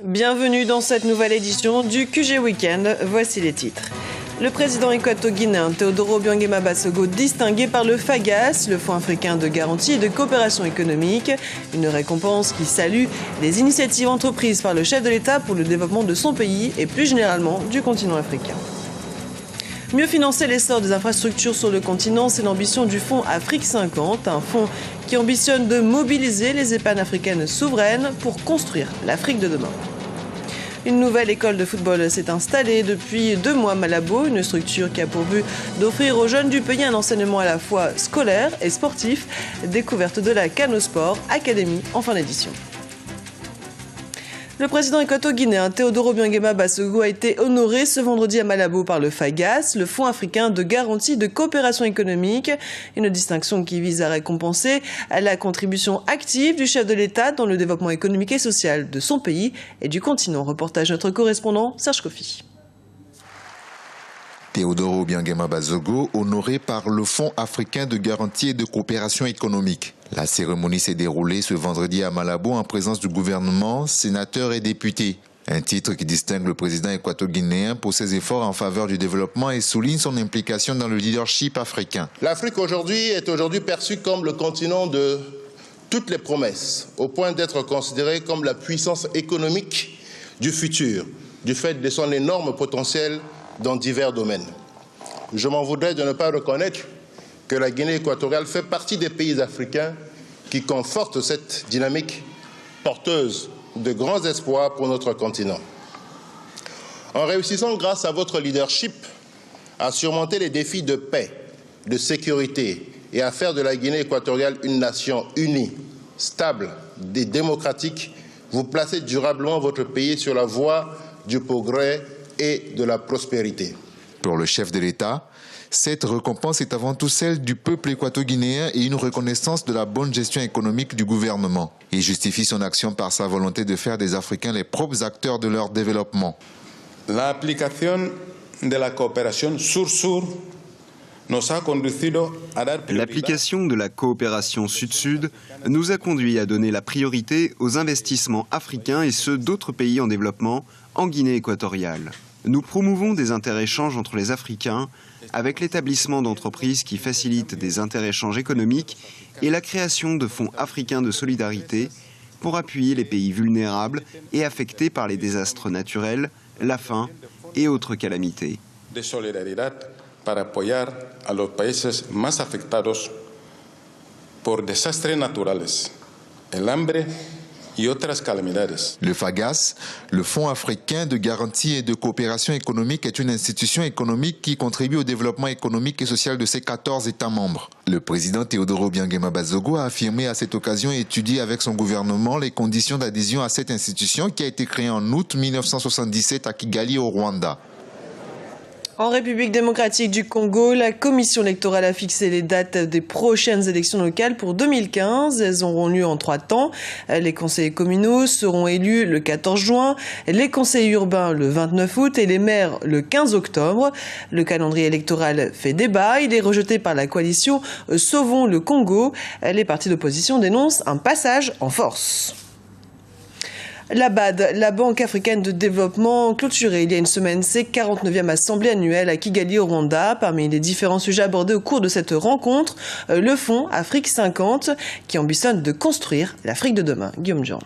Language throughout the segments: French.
Bienvenue dans cette nouvelle édition du QG Weekend. Voici les titres. Le président équato-guinéen Teodoro Obiang Basogo distingué par le FAGAS, le Fonds africain de garantie et de coopération économique, une récompense qui salue les initiatives entreprises par le chef de l'État pour le développement de son pays et plus généralement du continent africain. Mieux financer l'essor des infrastructures sur le continent, c'est l'ambition du Fonds Afrique 50, un fonds qui ambitionne de mobiliser les épargnes africaines souveraines pour construire l'Afrique de demain. Une nouvelle école de football s'est installée depuis 2 mois à Malabo, une structure qui a pour but d'offrir aux jeunes du pays un enseignement à la fois scolaire et sportif. Découverte de la CAN au Sport Academy en fin d'édition. Le président équato-guinéen Teodoro Obiang Basogo a été honoré ce vendredi à Malabo par le FAGAS, le Fonds africain de garantie de coopération économique, une distinction qui vise à récompenser la contribution active du chef de l'État dans le développement économique et social de son pays et du continent. Reportage notre correspondant Serge Kofi. Teodoro Obiang Basogo, honoré par le Fonds africain de garantie et de coopération économique. La cérémonie s'est déroulée ce vendredi à Malabo en présence du gouvernement, sénateurs et députés. Un titre qui distingue le président équato-guinéen pour ses efforts en faveur du développement et souligne son implication dans le leadership africain. L'Afrique est perçue comme le continent de toutes les promesses, au point d'être considérée comme la puissance économique du futur, du fait de son énorme potentiel dans divers domaines. Je m'en voudrais de ne pas reconnaître que la Guinée équatoriale fait partie des pays africains qui confortent cette dynamique porteuse de grands espoirs pour notre continent. En réussissant grâce à votre leadership à surmonter les défis de paix, de sécurité et à faire de la Guinée équatoriale une nation unie, stable et démocratique, vous placez durablement votre pays sur la voie du progrès et de la prospérité. Pour le chef de l'État, cette récompense est avant tout celle du peuple équato-guinéen et une reconnaissance de la bonne gestion économique du gouvernement. Il justifie son action par sa volonté de faire des Africains les propres acteurs de leur développement. L'application de la coopération sur-sur L'application de la coopération sud-sud nous a conduit à donner la priorité aux investissements africains et ceux d'autres pays en développement en Guinée équatoriale. Nous promouvons des interéchanges entre les Africains avec l'établissement d'entreprises qui facilitent des interéchanges économiques et la création de fonds africains de solidarité pour appuyer les pays vulnérables et affectés par les désastres naturels, la faim et autres calamités. De solidaridad para apoyar a los países más afectados por desastres naturales, el hambre y otras calamidades. Le FAGAS, le Fonds africain de garantie et de coopération économique, est une institution économique qui contribue au développement économique et social de ses 14 États membres. Le président Teodoro Obiang Basogo a affirmé à cette occasion étudier avec son gouvernement les conditions d'adhésion à cette institution qui a été créée en août 1977 à Kigali au Rwanda. En République démocratique du Congo, la commission électorale a fixé les dates des prochaines élections locales pour 2015. Elles auront lieu en 3 temps. Les conseillers communaux seront élus le 14 juin, les conseillers urbains le 29 août et les maires le 15 octobre. Le calendrier électoral fait débat. Il est rejeté par la coalition Sauvons le Congo. Les partis d'opposition dénoncent un passage en force. La BAD, la Banque africaine de développement, clôturée il y a une semaine ses 49e assemblée annuelle à Kigali au Rwanda. Parmi les différents sujets abordés au cours de cette rencontre, le Fonds Afrique 50 qui ambitionne de construire l'Afrique de demain. Guillaume Jean.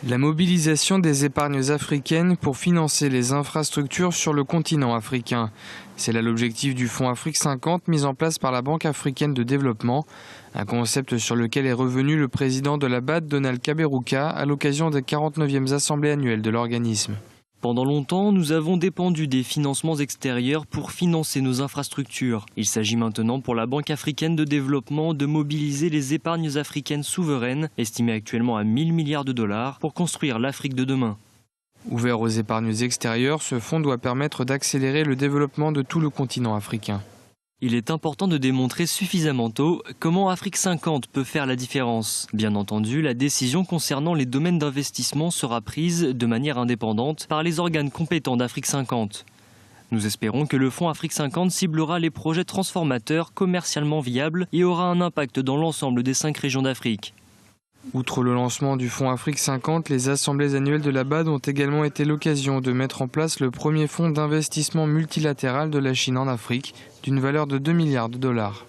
La mobilisation des épargnes africaines pour financer les infrastructures sur le continent africain. C'est là l'objectif du Fonds Afrique 50 mis en place par la Banque africaine de développement, un concept sur lequel est revenu le président de la BAD, Donald Kaberuka, à l'occasion des 49e assemblées annuelles de l'organisme. Pendant longtemps, nous avons dépendu des financements extérieurs pour financer nos infrastructures. Il s'agit maintenant pour la Banque africaine de développement de mobiliser les épargnes africaines souveraines, estimées actuellement à 1 000 milliards de dollars, pour construire l'Afrique de demain. Ouvert aux épargnes extérieures, ce fonds doit permettre d'accélérer le développement de tout le continent africain. Il est important de démontrer suffisamment tôt comment Afrique 50 peut faire la différence. Bien entendu, la décision concernant les domaines d'investissement sera prise de manière indépendante par les organes compétents d'Afrique 50. Nous espérons que le Fonds Afrique 50 ciblera les projets transformateurs commercialement viables et aura un impact dans l'ensemble des 5 régions d'Afrique. Outre le lancement du Fonds Afrique 50, les assemblées annuelles de la BAD ont également été l'occasion de mettre en place le premier fonds d'investissement multilatéral de la Chine en Afrique, d'une valeur de 2 milliards de dollars.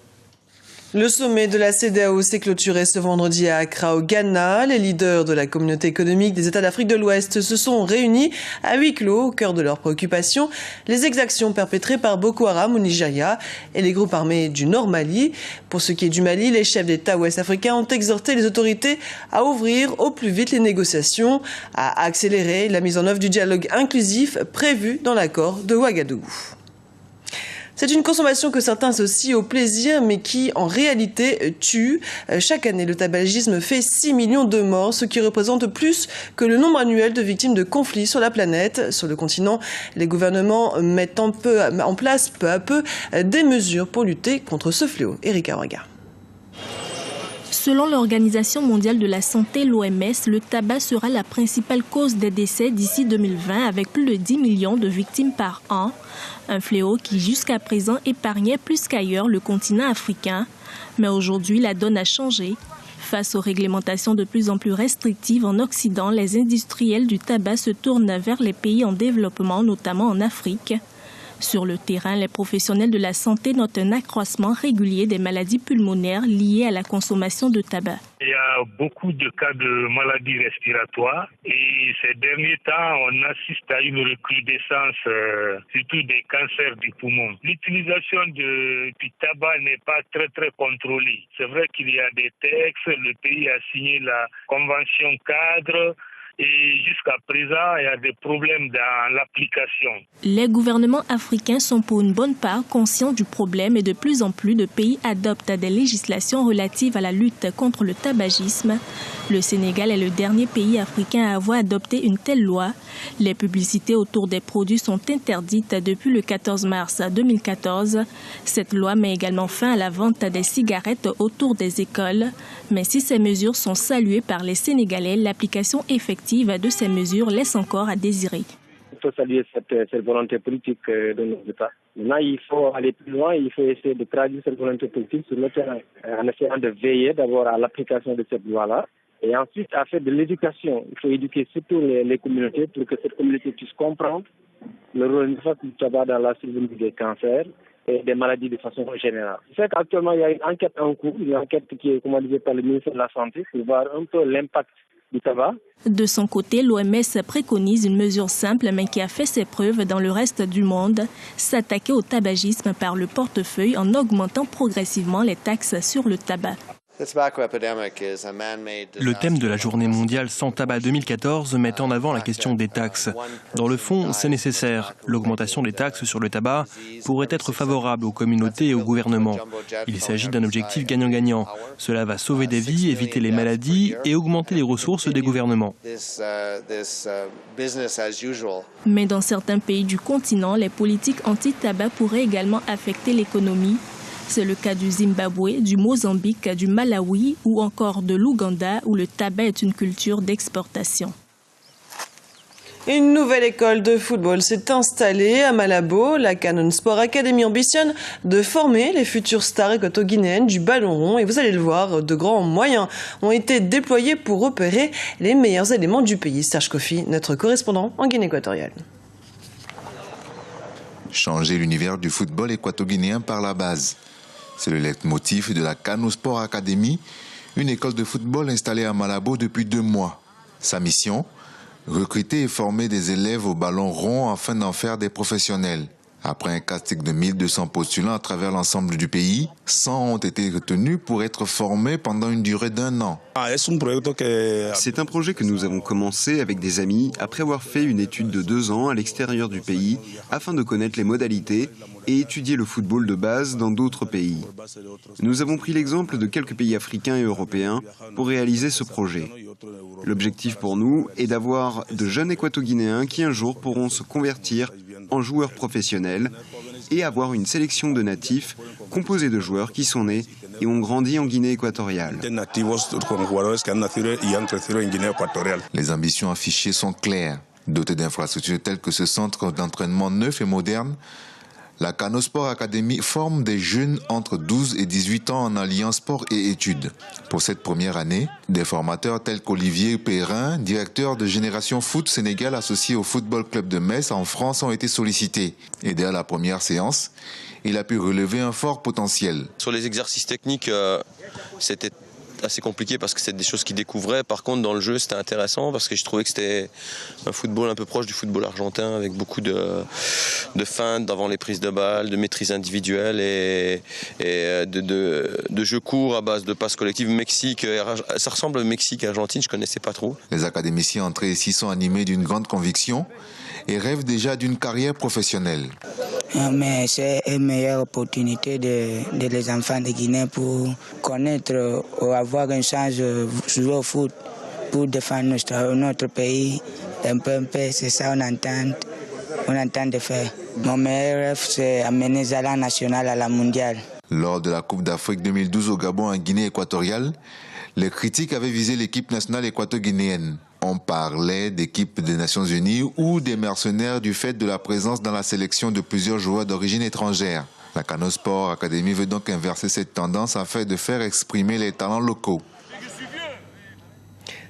Le sommet de la CEDEAO s'est clôturé ce vendredi à Accra au Ghana. Les leaders de la communauté économique des États d'Afrique de l'Ouest se sont réunis à huis clos au cœur de leurs préoccupations, les exactions perpétrées par Boko Haram au Nigeria et les groupes armés du Nord Mali. Pour ce qui est du Mali, les chefs d'État ouest-africains ont exhorté les autorités à ouvrir au plus vite les négociations, à accélérer la mise en œuvre du dialogue inclusif prévu dans l'accord de Ouagadougou. C'est une consommation que certains associent au plaisir, mais qui, en réalité, tue. Chaque année, le tabagisme fait 6 millions de morts, ce qui représente plus que le nombre annuel de victimes de conflits sur la planète. Sur le continent, les gouvernements mettent en place peu à peu des mesures pour lutter contre ce fléau. Erika Waga. Selon l'Organisation mondiale de la santé, l'OMS, le tabac sera la principale cause des décès d'ici 2020 avec plus de 10 millions de victimes par an. Un fléau qui jusqu'à présent épargnait plus qu'ailleurs le continent africain. Mais aujourd'hui, la donne a changé. Face aux réglementations de plus en plus restrictives en Occident, les industriels du tabac se tournent vers les pays en développement, notamment en Afrique. Sur le terrain, les professionnels de la santé notent un accroissement régulier des maladies pulmonaires liées à la consommation de tabac. Il y a beaucoup de cas de maladies respiratoires et ces derniers temps, on assiste à une recrudescence, surtout des cancers du poumon. L'utilisation du tabac n'est pas très contrôlée. C'est vrai qu'il y a des textes, le pays a signé la convention cadre. Et jusqu'à présent, il y a des problèmes dans l'application. Les gouvernements africains sont pour une bonne part conscients du problème et de plus en plus de pays adoptent des législations relatives à la lutte contre le tabagisme. Le Sénégal est le dernier pays africain à avoir adopté une telle loi. Les publicités autour des produits sont interdites depuis le 14 mars 2014. Cette loi met également fin à la vente des cigarettes autour des écoles. Mais si ces mesures sont saluées par les Sénégalais, l'application effective de ces mesures laisse encore à désirer. Il faut saluer cette volonté politique de nos États. Maintenant, il faut aller plus loin, il faut essayer de traduire cette volonté politique sur le terrain, en essayant de veiller d'abord à l'application de cette loi-là, et ensuite à faire de l'éducation. Il faut éduquer surtout les communautés pour que cette communauté puisse comprendre le rôle du tabac dans la survenue des cancers et des maladies de façon générale. C'est qu'actuellement, il y a une enquête en cours, une enquête qui est commandée par le ministère de la Santé pour voir un peu l'impact du tabac. De son côté, l'OMS préconise une mesure simple mais qui a fait ses preuves dans le reste du monde, s'attaquer au tabagisme par le portefeuille en augmentant progressivement les taxes sur le tabac. Le thème de la Journée mondiale sans tabac 2014 met en avant la question des taxes. Dans le fond, c'est nécessaire. L'augmentation des taxes sur le tabac pourrait être favorable aux communautés et au gouvernement. Il s'agit d'un objectif gagnant-gagnant. Cela va sauver des vies, éviter les maladies et augmenter les ressources des gouvernements. Mais dans certains pays du continent, les politiques anti-tabac pourraient également affecter l'économie. C'est le cas du Zimbabwe, du Mozambique, du Malawi ou encore de l'Ouganda où le tabac est une culture d'exportation. Une nouvelle école de football s'est installée à Malabo. La Canon Sport Academy ambitionne de former les futures stars équato-guinéennes du ballon rond. Et vous allez le voir, de grands moyens ont été déployés pour repérer les meilleurs éléments du pays. Serge Kofi, notre correspondant en Guinée équatoriale. Changer l'univers du football équato-guinéen par la base. C'est le leitmotiv de la Kano Sport Academy, une école de football installée à Malabo depuis 2 mois. Sa mission, recruter et former des élèves au ballon rond afin d'en faire des professionnels. Après un casting de 1200 postulants à travers l'ensemble du pays, 100 ont été retenus pour être formés pendant une durée d'1 an. C'est un projet que nous avons commencé avec des amis après avoir fait une étude de 2 ans à l'extérieur du pays afin de connaître les modalités et étudier le football de base dans d'autres pays. Nous avons pris l'exemple de quelques pays africains et européens pour réaliser ce projet. L'objectif pour nous est d'avoir de jeunes équato-guinéens qui un jour pourront se convertir en joueurs professionnels et avoir une sélection de natifs composée de joueurs qui sont nés et ont grandi en Guinée équatoriale. Les ambitions affichées sont claires. Doté d'infrastructures telles que ce centre d'entraînement neuf et moderne, La Kano Sport Academy forme des jeunes entre 12 et 18 ans en alliant sport et études. Pour cette première année, des formateurs tels qu'Olivier Perrin, directeur de Génération Foot Sénégal associé au Football Club de Metz en France, ont été sollicités. Et dès la première séance, il a pu relever un fort potentiel. Sur les exercices techniques, c'était assez compliqué parce que c'était des choses qu'il découvrait. Par contre, dans le jeu, c'était intéressant parce que je trouvais que c'était un football un peu proche du football argentin avec beaucoup de feintes avant les prises de balles, de maîtrise individuelle et de jeux courts à base de passes collectives. Mexique, ça ressemble au Mexique et Argentine, je ne connaissais pas trop. Les académiciens entrés ici sont animés d'une grande conviction et rêvent déjà d'une carrière professionnelle. Mais c'est une meilleure opportunité de les enfants de Guinée pour connaître ou avoir une chance de jouer au foot pour défendre notre pays. Un peu, c'est ça on entend de faire. Mon meilleur rêve, c'est amener Zala national à la mondiale. Lors de la Coupe d'Afrique 2012 au Gabon en Guinée équatoriale, les critiques avaient visé l'équipe nationale équato-guinéenne. On parlait d'équipe des Nations Unies ou des mercenaires du fait de la présence dans la sélection de plusieurs joueurs d'origine étrangère. La Kano Sport Academy veut donc inverser cette tendance afin de faire exprimer les talents locaux.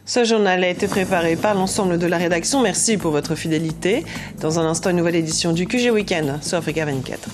Ce journal a été préparé par l'ensemble de la rédaction. Merci pour votre fidélité. Dans un instant, une nouvelle édition du QG Weekend sur Africa 24.